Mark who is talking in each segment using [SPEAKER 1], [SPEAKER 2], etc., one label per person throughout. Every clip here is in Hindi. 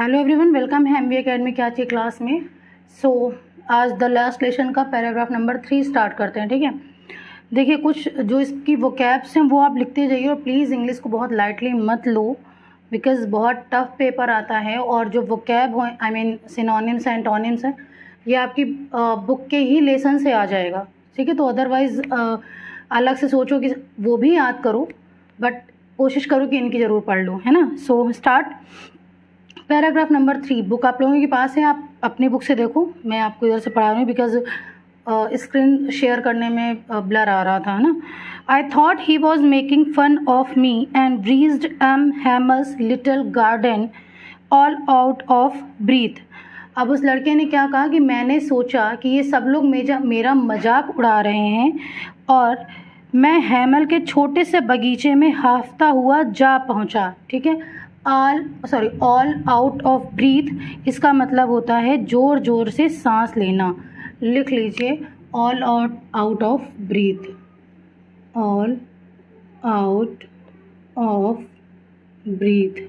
[SPEAKER 1] हेलो एवरीवन, वेलकम है एमवी एकेडमी की आज की क्लास में। आज द लास्ट लेसन का पैराग्राफ नंबर 3 स्टार्ट करते हैं। ठीक है, देखिए कुछ जो इसकी वोकैब्स हैं वो आप लिखते जाइए और प्लीज़ इंग्लिश को बहुत लाइटली मत लो, बिकॉज़ बहुत टफ पेपर आता है और जो वोकैब हो सिनोनिम्स एंड एंटोनिम्स हैं ये आपकी बुक के ही लेसन से आ जाएगा। ठीक है, तो अदरवाइज़ अलग से सोचो कि वो भी याद करो, बट कोशिश करो कि इनकी ज़रूर पढ़ लो, है ना। Start paragraph number 3। बुक आप लोगों के पास है, आप अपनी बुक से देखो, मैं आपको इधर से पढ़ा रही हूँ बिकॉज स्क्रीन शेयर करने में ब्लर आ रहा था, ना। I thought he was making fun of me and breezed Hamel's little garden all out of breath. अब उस लड़के ने क्या कहा कि मैंने सोचा कि ये सब लोग मेरा मजाक उड़ा रहे हैं और मैं हैमल के छोटे से बगीचे में हाफता हुआ जा पहुंचा। ठीक है, ऑल आउट ऑफ ब्रीथ इसका मतलब होता है जोर जोर से सांस लेना। लिख लीजिए, all out of breathe, all out of breathe.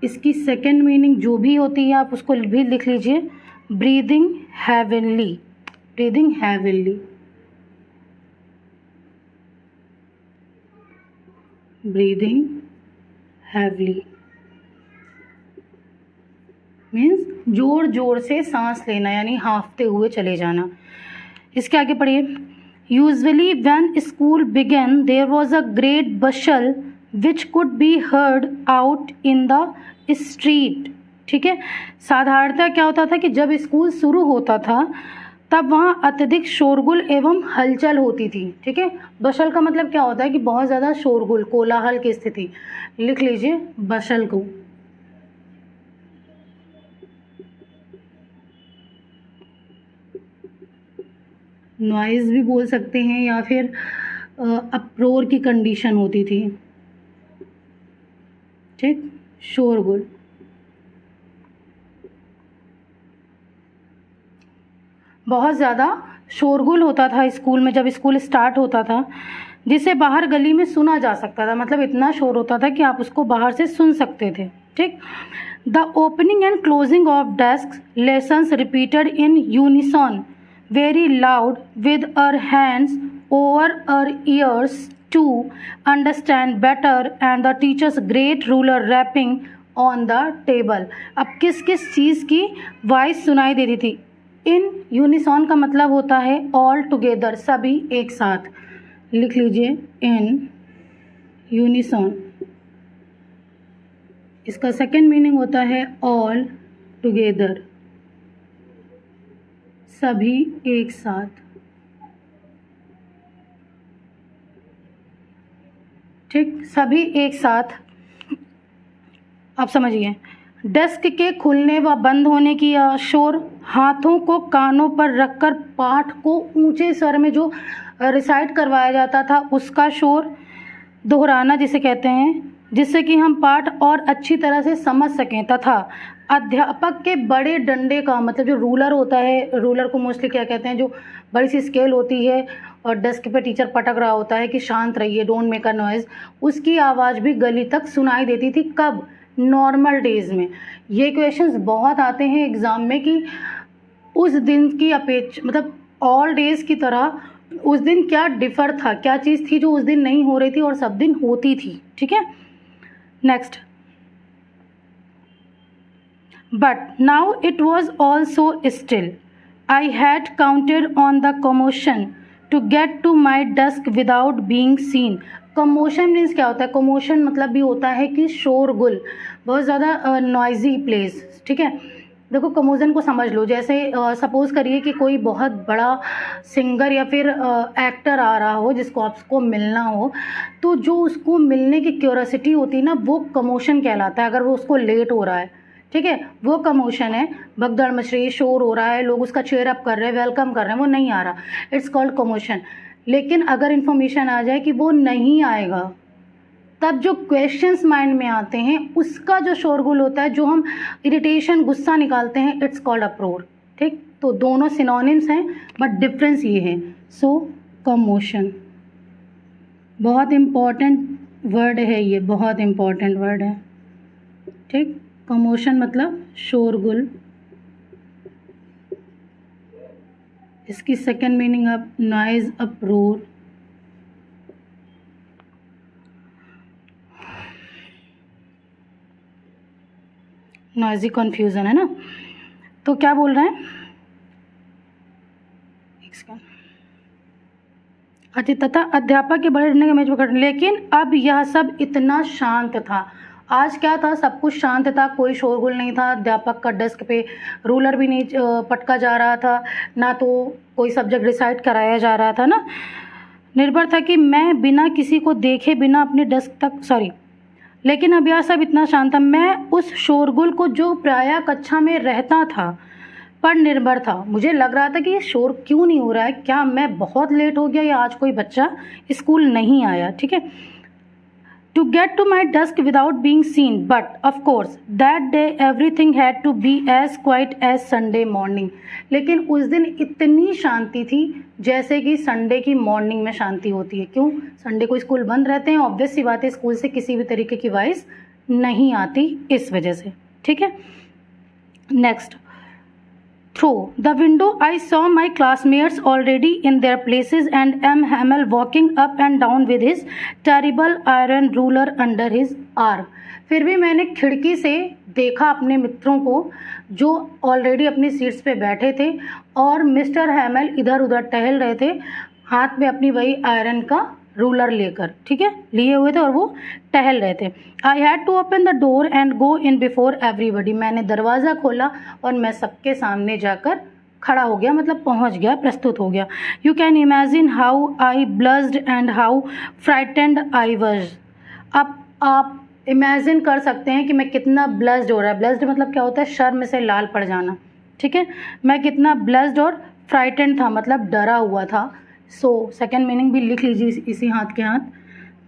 [SPEAKER 1] इसकी सेकंड मीनिंग जो भी होती है आप उसको भी लिख लीजिए, breathing heavily, breathing heavily, breathing heavily means जोर जोर से सांस लेना, यानी हाफते हुए चले जाना। इसके आगे पढ़िए, usually when school began there was a great bustle which could be heard out in the street. ठीक है, साधारणतः क्या होता था कि जब स्कूल शुरू होता था तब वहाँ अत्यधिक शोरगुल एवं हलचल होती थी। ठीक है, बशल का मतलब क्या होता है कि बहुत ज़्यादा शोरगुल, कोलाहल की स्थिति। लिख लीजिए बशल को। नॉइज़ भी बोल सकते हैं या फिर अप्रोर की कंडीशन होती थी। ठीक, शोरगुल। बहुत ज़्यादा शोरगुल होता था स्कूल में जब स्कूल स्टार्ट होता था, जिसे बाहर गली में सुना जा सकता था। मतलब इतना शोर होता था कि आप उसको बाहर से सुन सकते थे। ठीक, the opening and closing of desk lessons repeated in unison very loud with our hands over our ears to understand better and the teacher's great ruler rapping on the table. अब किस किस चीज़ की वॉइस सुनाई देती थी? इन यूनिसॉन का मतलब होता है ऑल टुगेदर, सभी एक साथ। लिख लीजिए, इन यूनिसॉन। इसका सेकंड मीनिंग होता है ऑल टुगेदर, सभी एक साथ। ठीक, सभी एक साथ। आप समझिए, डेस्क के खुलने व बंद होने की शोर, हाथों को कानों पर रखकर पाठ को ऊंचे स्वर में जो रिसाइट करवाया जाता था उसका शोर, दोहराना जिसे कहते हैं, जिससे कि हम पाठ और अच्छी तरह से समझ सकें, तथा अध्यापक के बड़े डंडे का मतलब जो रूलर होता है, रूलर को मोस्टली क्या कहते हैं, जो बड़ी सी स्केल होती है और डेस्क पे टीचर पटक रहा होता है कि शांत रहिए, डोंट मेक अ नॉइज़, उसकी आवाज़ भी गली तक सुनाई देती थी। कब? नॉर्मल डेज़ में। ये क्वेश्चंस बहुत आते हैं एग्ज़ाम में कि उस दिन की अपेक्षा, मतलब ऑल डेज़ की तरह उस दिन क्या डिफ़र था, क्या चीज़ थी जो उस दिन नहीं हो रही थी और सब दिन होती थी। ठीक है, next, but now it was also still I had counted on the commotion to get to my desk without being seen. Commotion means क्या होता है? कमोशन मतलब भी होता है कि शोरगुल, बहुत ज़्यादा नॉइजी प्लेस। ठीक है, देखो कमोशन को समझ लो, जैसे सपोज़ करिए कि कोई बहुत बड़ा सिंगर या फिर एक्टर आ रहा हो जिसको आपको मिलना हो, तो जो उसको मिलने की क्यूरोसिटी होती है ना, वो कमोशन कहलाता है। अगर वो उसको लेट हो रहा है, ठीक है, वो कमोशन है। भगदड़ मच रही है, शोर हो रहा है, लोग उसका चेयर अप कर रहे हैं, वेलकम कर रहे हैं, वो नहीं आ रहा, इट्स कॉल्ड कमोशन। लेकिन अगर इन्फॉर्मेशन आ जाए कि वो नहीं आएगा, तब जो क्वेश्चंस माइंड में आते हैं उसका जो शोरगुल होता है, जो हम इरिटेशन, गुस्सा निकालते हैं, इट्स कॉल्ड अप्रोर। ठीक, तो दोनों सिनोनिम्स हैं बट डिफरेंस ये है। सो कमोशन बहुत इम्पॉर्टेंट वर्ड है, ये बहुत इम्पॉर्टेंट वर्ड है। ठीक, कमोशन मतलब शोरगुल। इसकी सेकेंड मीनिंग अब नॉइज, अपरोर। नॉइजी कन्फ्यूज़न है ना। तो क्या बोल रहे हैं, तथा अध्यापक के बड़े डरने के मेज पर खड़े। लेकिन अब यह सब इतना शांत था। आज क्या था, सब कुछ शांत था, कोई शोरगुल नहीं था। अध्यापक का डेस्क पे रूलर भी नहीं पटका जा रहा था, ना तो कोई सब्जेक्ट डिसाइड कराया जा रहा था ना। निर्भर था कि मैं बिना किसी को देखे बिना अपने डेस्क तक लेकिन अब यह सब इतना शांत था। मैं उस शोरगुल को जो प्रायः कक्षा में रहता था पर निर्भर था। मुझे लग रहा था कि ये शोर क्यों नहीं हो रहा है, क्या मैं बहुत लेट हो गया या आज कोई बच्चा स्कूल नहीं आया। ठीक है, to get to my desk without being seen, but of course that day everything had to be as quiet as Sunday morning. लेकिन उस दिन इतनी शांति थी जैसे कि संडे की मॉर्निंग में शांति होती है। क्यों, संडे को स्कूल बंद रहते हैं, ऑब्वियस सी बात है, स्कूल से किसी भी तरीके की वॉइस नहीं आती इस वजह से। ठीक है, next, Through the window, I saw my classmates already in their places and M. Hamel walking up and down with his terrible iron ruler under his arm. फिर भी मैंने खिड़की से देखा अपने मित्रों को जो ऑलरेडी अपनी सीट्स पे बैठे थे और मिस्टर हैमल इधर उधर टहल रहे थे, हाथ में अपनी वही आयरन का रूलर लेकर, ठीक है, लिए हुए थे और वो टहल रहे थे। I had to open the door and go in before everybody. मैंने दरवाज़ा खोला और मैं सबके सामने जाकर खड़ा हो गया, मतलब पहुंच गया, प्रस्तुत हो गया। You can imagine how I blessed and how frightened I was. अब आप इमेजिन कर सकते हैं कि मैं कितना ब्लस्ड हो रहा है। ब्लस्ड मतलब क्या होता है, शर्म से लाल पड़ जाना। ठीक है, मैं कितना ब्लस्ड और फ्राइटेंड था, मतलब डरा हुआ था। सो सेकेंड मीनिंग भी लिख लीजिए इसी हाथ के हाथ।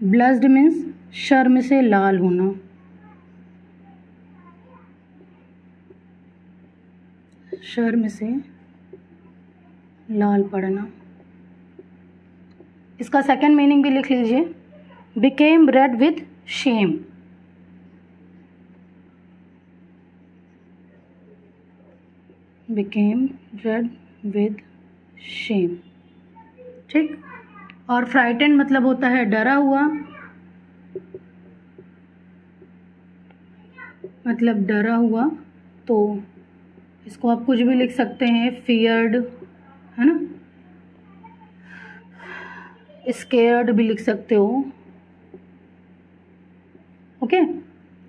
[SPEAKER 1] ब्लस्ड मीन्स शर्म से लाल होना। शर्म से लाल पड़ना। इसका सेकेंड मीनिंग भी लिख लीजिए, became red with shame. Became red with shame. ठीक, और फ्राइटेंड मतलब होता है डरा हुआ, मतलब डरा हुआ। तो इसको आप कुछ भी लिख सकते हैं, फियर्ड, है ना, स्केयर्ड भी लिख सकते हो। ओके,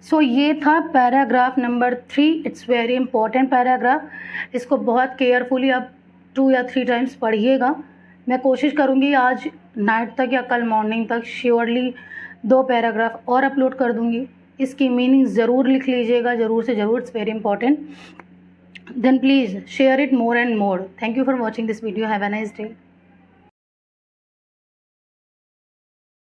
[SPEAKER 1] सो ये था paragraph number 3। It's very important paragraph. इसको बहुत केयरफुली आप 2 या 3 टाइम्स पढ़िएगा। मैं कोशिश करूँगी आज नाइट तक या कल मॉर्निंग तक श्योरली 2 पैराग्राफ और अपलोड कर दूँगी। इसकी मीनिंग ज़रूर लिख लीजिएगा, ज़रूर से ज़रूर, it's very important. Then please share it more and more. Thank you for watching this video. Have a nice day.